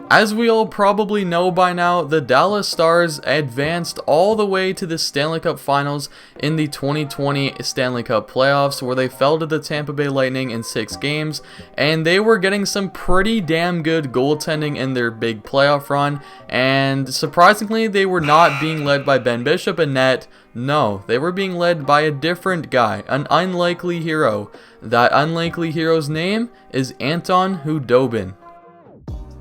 As we all probably know by now, the Dallas Stars advanced all the way to the Stanley Cup Finals in the 2020 Stanley Cup Playoffs, where they fell to the Tampa Bay Lightning in 6 games, and they were getting some pretty damn good goaltending in their big playoff run, and surprisingly, they were not being led by Ben Bishop in net. No, they were being led by a different guy, an unlikely hero. That unlikely hero's name is Anton Khudobin.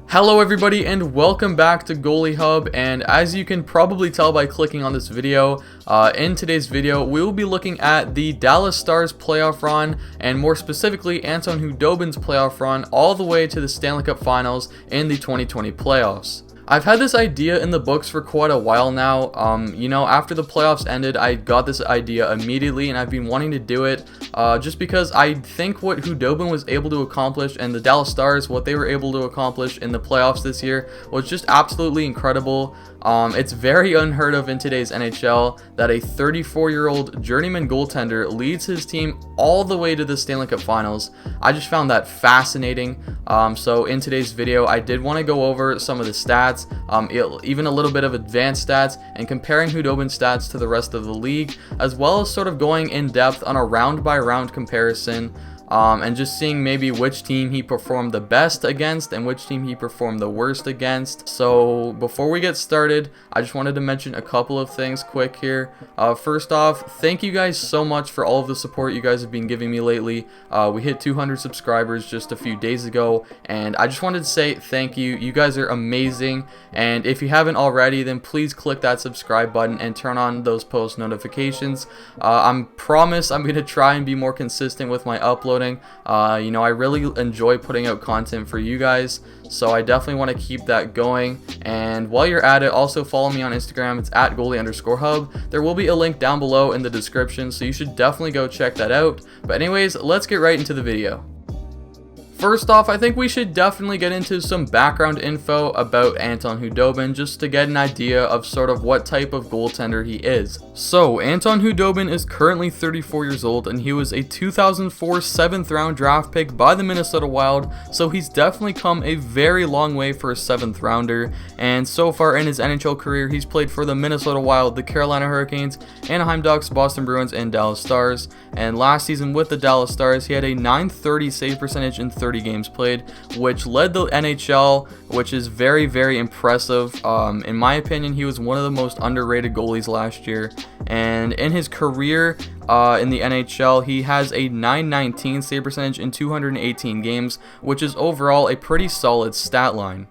Hello everybody and welcome back to Goalie Hub, and as you can probably tell by clicking on this video, in today's video we will be looking at the Dallas Stars playoff run, and more specifically Anton Khudobin's playoff run all the way to the Stanley Cup Finals in the 2020 playoffs. I've had this idea in the books for quite a while now. After the playoffs ended, I got this idea immediately, and I've been wanting to do it just because I think what Khudobin was able to accomplish and the Dallas Stars, what they were able to accomplish in the playoffs this year, was just absolutely incredible. It's very unheard of in today's NHL that a 34-year-old journeyman goaltender leads his team all the way to the Stanley Cup Finals. I just found that fascinating. So in today's video, I did want to go over some of the stats, even a little bit of advanced stats, and comparing Khudobin's stats to the rest of the league, as well as sort of going in depth on a round-by-round comparison. And just seeing maybe which team he performed the best against and which team he performed the worst against. So before we get started, I just wanted to mention a couple of things quick here. First off, thank you guys so much for all of the support you guys have been giving me lately. We hit 200 subscribers just a few days ago, and I just wanted to say thank you. You guys are amazing, and if you haven't already, then please click that subscribe button and turn on those post notifications. I promise I'm going to try and be more consistent with my uploading. I really enjoy putting out content for you guys, so I definitely want to keep that going. And while you're at it, also follow me on Instagram. It's at @goalie_hub. There will be a link down below in the description, so you should definitely go check that out. But anyways, let's get right into the video. First off, I think we should definitely get into some background info about Anton Khudobin, just to get an idea of sort of what type of goaltender he is. So, Anton Khudobin is currently 34 years old, and he was a 2004 7th round draft pick by the Minnesota Wild, so he's definitely come a very long way for a 7th rounder. And so far in his NHL career, he's played for the Minnesota Wild, the Carolina Hurricanes, Anaheim Ducks, Boston Bruins, and Dallas Stars. And last season with the Dallas Stars, he had a .930 save percentage in 30 games played, which led the NHL, which is very, very impressive. In my opinion, he was one of the most underrated goalies last year. And in his career in the NHL, he has a .919 save percentage in 218 games, which is overall a pretty solid stat line.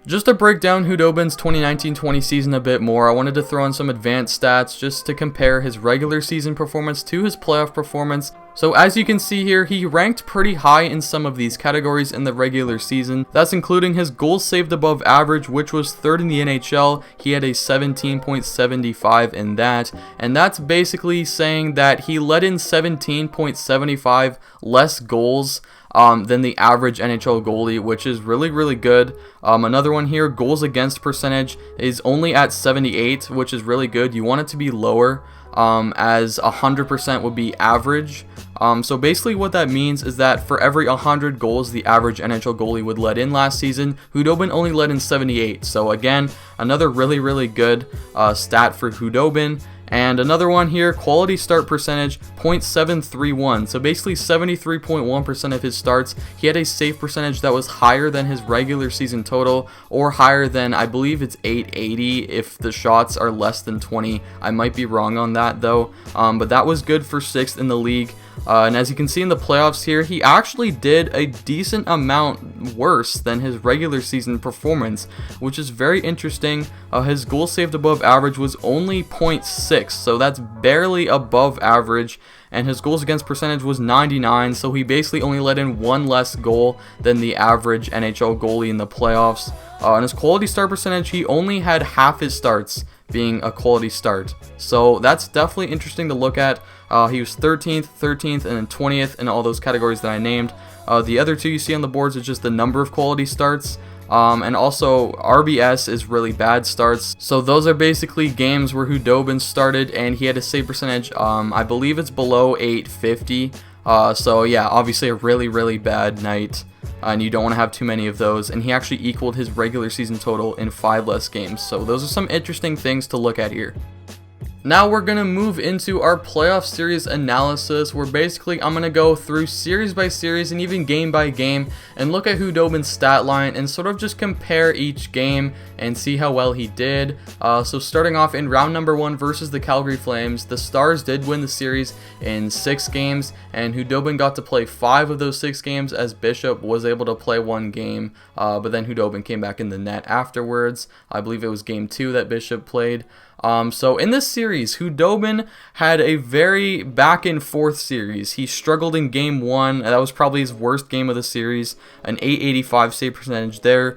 Just to break down Khudobin's 2019-20 season a bit more, I wanted to throw in some advanced stats just to compare his regular season performance to his playoff performance. So as you can see here, he ranked pretty high in some of these categories in the regular season. That's including his goals saved above average, which was 3rd in the NHL. He had a 17.75 in that, and that's basically saying that he let in 17.75 less goals than the average NHL goalie, which is really, really good. Another one here, goals against percentage is only at 78, which is really good. You want it to be lower, as 100% would be average. So basically what that means is that for every 100 goals the average NHL goalie would let in last season, Khudobin only let in 78. So again, another really, really good stat for Khudobin. And another one here, quality start percentage, .731. So basically 73.1% of his starts, he had a save percentage that was higher than his regular season total, or higher than, I believe it's 880 if the shots are less than 20. I might be wrong on that though, but that was good for 6th in the league. And as you can see in the playoffs here, he actually did a decent amount worse than his regular season performance, which is very interesting. His goals saved above average was only .6, so that's barely above average, and his goals against percentage was 99, so he basically only let in 1 less goal than the average NHL goalie in the playoffs. And his quality start percentage, he only had half his starts being a quality start, so that's definitely interesting to look at. He was 13th, and then 20th in all those categories that I named. The other two you see on the boards is just the number of quality starts. And also RBS is really bad starts. So those are basically games where Khudobin started and he had a save percentage, I believe it's below 850. So yeah, obviously a really bad night, and you don't want to have too many of those. And he actually equaled his regular season total in 5 less games. So those are some interesting things to look at here. Now we're going to move into our playoff series analysis, where basically I'm going to go through series by series and even game by game and look at Khudobin's stat line and sort of just compare each game and see how well he did. So starting off in round number 1 versus the Calgary Flames, the Stars did win the series in 6 games, and Khudobin got to play 5 of those 6 games, as Bishop was able to play 1 game, but then Khudobin came back in the net afterwards. I believe it was game 2 that Bishop played. So in this series, Khudobin had a very back and forth series. He struggled in game 1. That was probably his worst game of the series, an .885 save percentage there.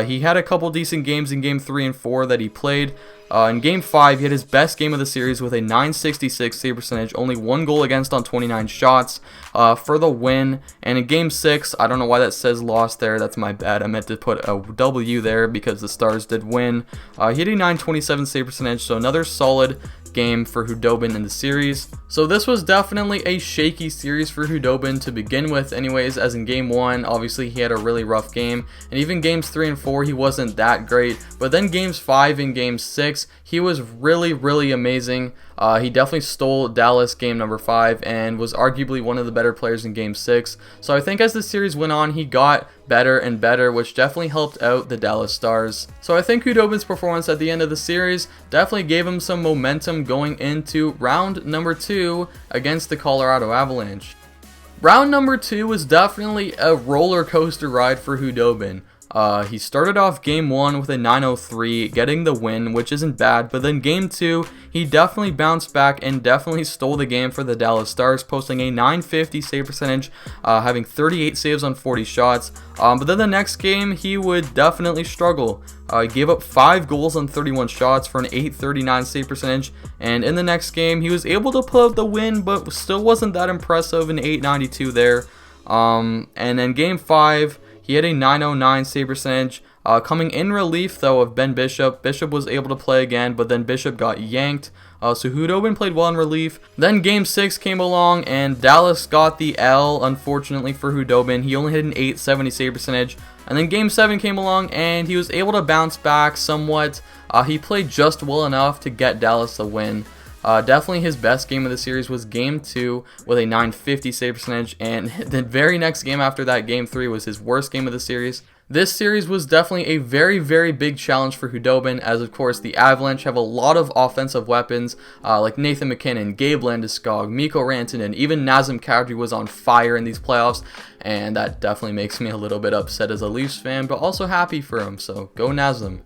He had a couple decent games in game 3 and 4 that he played. In game 5, he had his best game of the series with a .966 save percentage, only 1 goal against on 29 shots for the win. And in game 6, I don't know why that says lost there. That's my bad. I meant to put a W there because the Stars did win. He had a .927 save percentage, so another solid game for Khudobin in the series. So this was definitely a shaky series for Khudobin to begin with anyways, as in game 1 obviously he had a really rough game, and even games 3 and 4 he wasn't that great, but then games 5 and game 6 he was really amazing. He definitely stole Dallas game number 5 and was arguably one of the better players in game 6. So I think as the series went on, he got better and better, which definitely helped out the Dallas Stars. So I think Khudobin's performance at the end of the series definitely gave him some momentum going into round number 2 against the Colorado Avalanche. Round number 2 was definitely a roller coaster ride for Khudobin. He started off game 1 with a .903, getting the win, which isn't bad, but then game 2, he definitely bounced back and definitely stole the game for the Dallas Stars, posting a .950 save percentage, having 38 saves on 40 shots, but then the next game, he would definitely struggle. He gave up 5 goals on 31 shots for an .839 save percentage, and in the next game, he was able to pull out the win, but still wasn't that impressive, an .892 there. And then game 5, he had a .909 save percentage. Coming in relief, though, of Ben Bishop. Bishop was able to play again, but then Bishop got yanked. So Khudobin played well in relief. Then game 6 came along, and Dallas got the L, unfortunately, for Khudobin. He only had an .870 save percentage. And then game 7 came along, and he was able to bounce back somewhat. He played just well enough to get Dallas the win. Definitely his best game of the series was game 2 with a .950 save percentage, and the very next game after that, game 3, was his worst game of the series. This series was definitely a very big challenge for Khudobin, as of course the Avalanche have a lot of offensive weapons like Nathan MacKinnon, Gabe Landeskog, Mikko Rantanen, even Nazem Kadri was on fire in these playoffs, and that definitely makes me a little bit upset as a Leafs fan, but also happy for him, so go Nazem.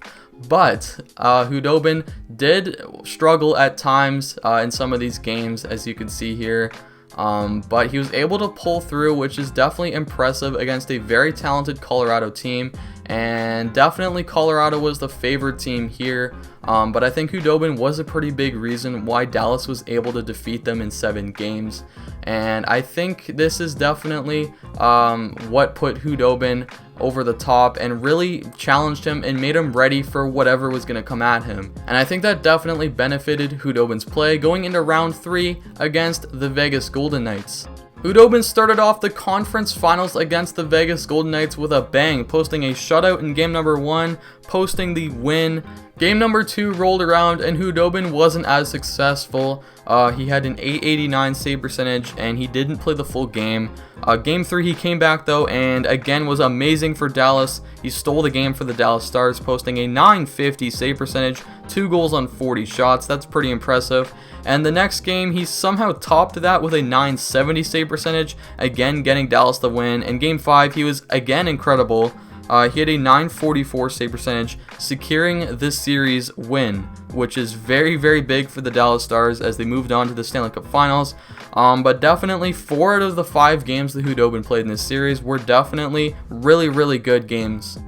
But Khudobin did struggle at times in some of these games, as you can see here. But he was able to pull through, which is definitely impressive against a very talented Colorado team. And definitely Colorado was the favored team here. But I think Khudobin was a pretty big reason why Dallas was able to defeat them in 7 games. And I think this is definitely what put Khudobin over the top and really challenged him and made him ready for whatever was going to come at him. And I think that definitely benefited Khudobin's play going into round 3 against the Vegas Golden Knights. Khudobin started off the conference finals against the Vegas Golden Knights with a bang, posting a shutout in game number 1, posting the win. Game number 2 rolled around and Khudobin wasn't as successful. He had an .889 save percentage and he didn't play the full game. Game 3 he came back though and again was amazing for Dallas. He stole the game for the Dallas Stars, posting a .950 save percentage, 2 goals on 40 shots. That's pretty impressive. And the next game he somehow topped that with a .970 save percentage, again getting Dallas the win. And game 5 he was again incredible. He had a .944 save percentage, securing this series win, which is very big for the Dallas Stars as they moved on to the Stanley Cup Finals. But definitely 4 out of the 5 games that Khudobin played in this series were definitely really good games.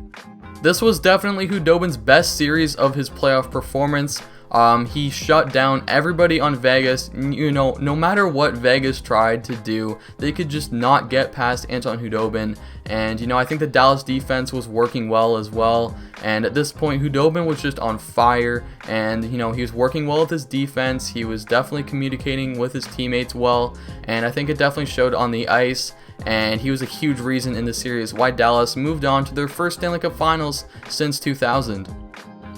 This was definitely Khudobin's best series of his playoff performance. He shut down everybody on Vegas. You know, no matter what Vegas tried to do, they could just not get past Anton Khudobin. And, you know, I think the Dallas defense was working well as well. And at this point, Khudobin was just on fire. And, you know, he was working well with his defense. He was definitely communicating with his teammates well. And I think it definitely showed on the ice. And he was a huge reason in the series why Dallas moved on to their first Stanley Cup Finals since 2000.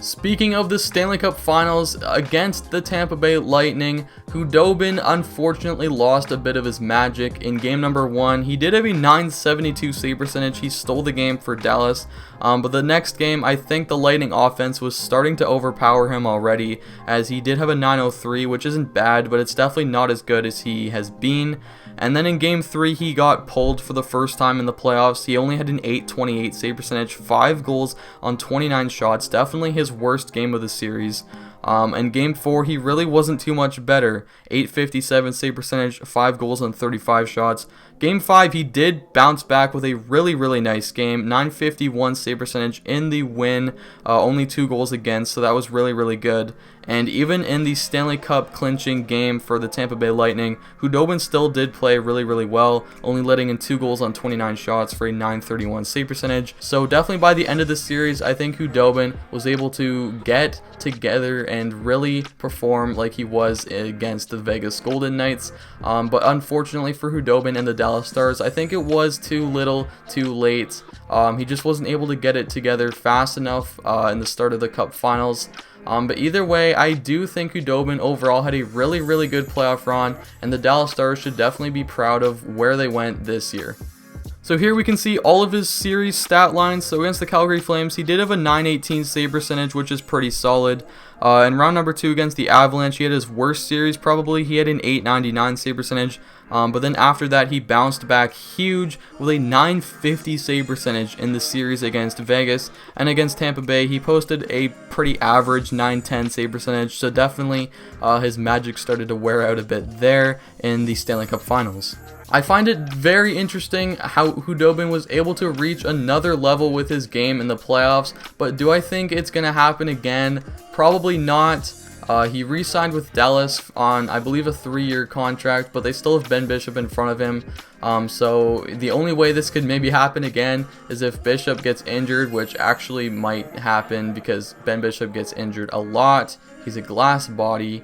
Speaking of the Stanley Cup Finals against the Tampa Bay Lightning, Khudobin unfortunately lost a bit of his magic in game number 1. He did have a .972 save percentage. He stole the game for Dallas, but the next game, I think the Lightning offense was starting to overpower him already, as he did have a .903, which isn't bad, but it's definitely not as good as he has been. And then in game 3, he got pulled for the first time in the playoffs. He only had an .828 save percentage, 5 goals on 29 shots, definitely his worst game of the series. In game 4, he really wasn't too much better. .857 save percentage, 5 goals on 35 shots. Game 5, he did bounce back with a really nice game. .951 save percentage in the win, only 2 goals against, so that was really good. And even in the Stanley Cup clinching game for the Tampa Bay Lightning, Khudobin still did play really well, only letting in 2 goals on 29 shots for a .931 save percentage. So definitely by the end of the series, I think Khudobin was able to get together and really perform like he was against the Vegas Golden Knights. But unfortunately for Khudobin and the Dallas Stars, I think it was too little, too late. He just wasn't able to get it together fast enough in the start of the Cup Finals. But either way, I do think Khudobin overall had a really good playoff run, and the Dallas Stars should definitely be proud of where they went this year. So here we can see all of his series stat lines. So against the Calgary Flames, he did have a .918 save percentage, which is pretty solid. In round number 2 against the Avalanche, he had his worst series probably. He had an .899 save percentage. But then after that, he bounced back huge with a .950 save percentage in the series against Vegas. And against Tampa Bay, he posted a pretty average .910 save percentage. So definitely his magic started to wear out a bit there in the Stanley Cup Finals. I find it very interesting how Khudobin was able to reach another level with his game in the playoffs, but do I think it's going to happen again? Probably not. He re-signed with Dallas on, I believe, a 3-year contract, but they still have Ben Bishop in front of him. So the only way this could maybe happen again is if Bishop gets injured, which actually might happen because Ben Bishop gets injured a lot. He's a glass body,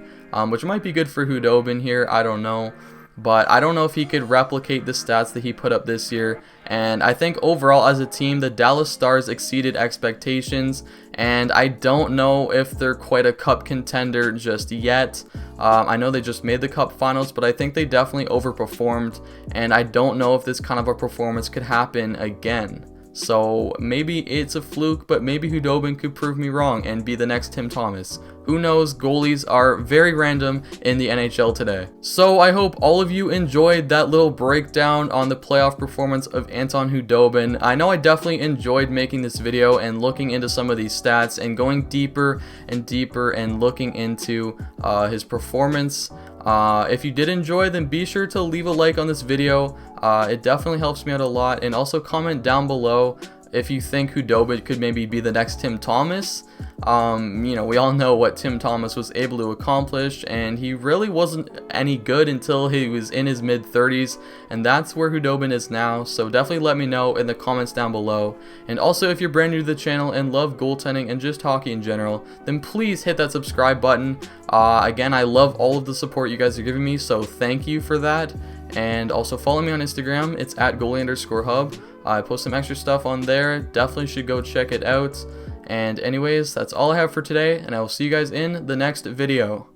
which might be good for Khudobin here. I don't know. But I don't know if he could replicate the stats that he put up this year. And I think overall as a team, the Dallas Stars exceeded expectations. And I don't know if they're quite a cup contender just yet. I know they just made the Cup Finals, but I think they definitely overperformed. And I don't know if this kind of a performance could happen again. So maybe it's a fluke, but maybe Khudobin could prove me wrong and be the next Tim Thomas. Who knows, goalies are very random in the NHL today. So I hope all of you enjoyed that little breakdown on the playoff performance of Anton Khudobin. I know I definitely enjoyed making this video and looking into some of these stats and going deeper and deeper and looking into his performance. If you did enjoy, then be sure to leave a like on this video. It definitely helps me out a lot, and also comment down below if you think Khudobin could maybe be the next Tim Thomas. You know, we all know what Tim Thomas was able to accomplish, and he really wasn't any good until he was in his mid-30s, and that's where Khudobin is now. So definitely let me know in the comments down below. And also, if you're brand new to the channel and love goaltending and just hockey in general, then please hit that subscribe button. Again, I love all of the support you guys are giving me, so thank you for that. And also follow me on Instagram. It's at @goalie_hub. I post some extra stuff on there. Definitely should go check it out. And anyways, that's all I have for today, and I will see you guys in the next video.